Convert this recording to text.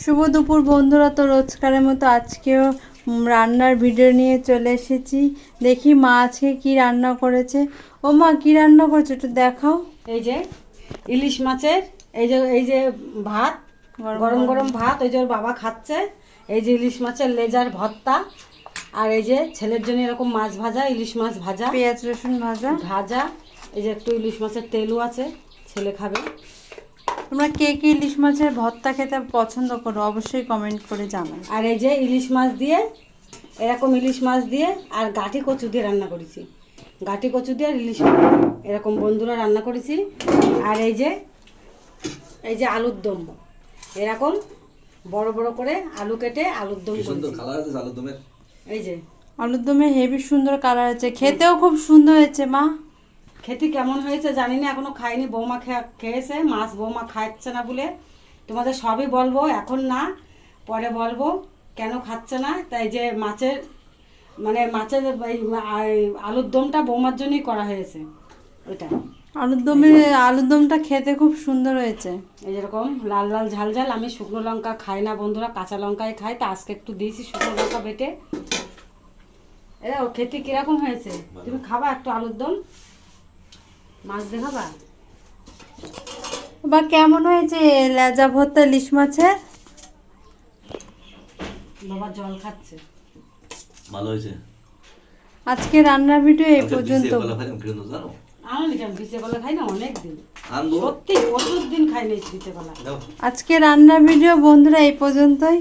শুভ দুপুর বন্ধুরা। তো রোজকারের মতো আজকেও রান্নার ভিডিও নিয়ে চলে এসেছি। দেখি মা আজকে কি রান্না করেছে। ও মা, কি রান্না করেছে একটু দেখাও। এই যে ইলিশ মাছের এই যে ভাত, গরম গরম ভাত, ওই যে ওর বাবা খাচ্ছে। এই যে ইলিশ মাছের লেজার ভর্তা, আর এই যে ছেলের জন্য এরকম মাছ ভাজা, ইলিশ মাছ ভাজা, পেঁয়াজ রসুন ভাজা ভাজা। এই যে একটু ইলিশ মাছের তেলও আছে, ছেলে খাবে। তোমরা কে কে ইলিশ মাছের ভর্তা খেতে পছন্দ করো অবশ্যই কমেন্ট করে জানাও। আর এই যে ইলিশ মাছ দিয়ে, এরকম ইলিশ মাছ দিয়ে আর গাঁটি কচু দিয়ে রান্না করেছি। গাঁটি কচু দিয়ে আর ইলিশ মাছ এরকম বন্ধুরা রান্না করেছি। আর এই যে আলুর দম, এরকম বড় বড় করে আলু কেটে আলুর দম করেছি। এই যে আলুর দমে হেভি সুন্দর কালার আছে, খেতেও খুব সুন্দর হয়েছে। মা, খেতে কেমন হয়েছে জানি না, এখনো খাইনি। বৌমা খেয়েছে, মাছ বৌমা খাচ্ছে না বলে তোমাদের সবই বলবো, এখন না, পরে বলবো কেন খাচ্ছে না। তাই যে মাছের এই আলুর দমটা বৌমার জন্যই করা হয়েছে। ওইটা আলুর দমটা খেতে খুব সুন্দর হয়েছে। এই যেরকম লাল লাল ঝাল ঝাল। আমি শুকনো লঙ্কা খাই না বন্ধুরা, কাঁচা লঙ্কাই খাই। তা আজকে একটু দিয়েছি শুকনো লঙ্কা বেটে। এরা ও খেতে কিরকম হয়েছে? তুমি খাবা একটু আলুর দম? মাছ দেখাবা? বা কেমন হয়েছে লেজা ভর্তা ইলিশ মাছের? বাবা জল খাচ্ছে। ভালো হয়েছে। আজকে রান্নার ভিডিও এই পর্যন্ত। আমি বিচে কলা খাই না অনেক দিন, সত্যি প্রচুর দিন খাই না বিচে কলা। আজকে রান্নার ভিডিও বন্ধুরা এই পর্যন্তই।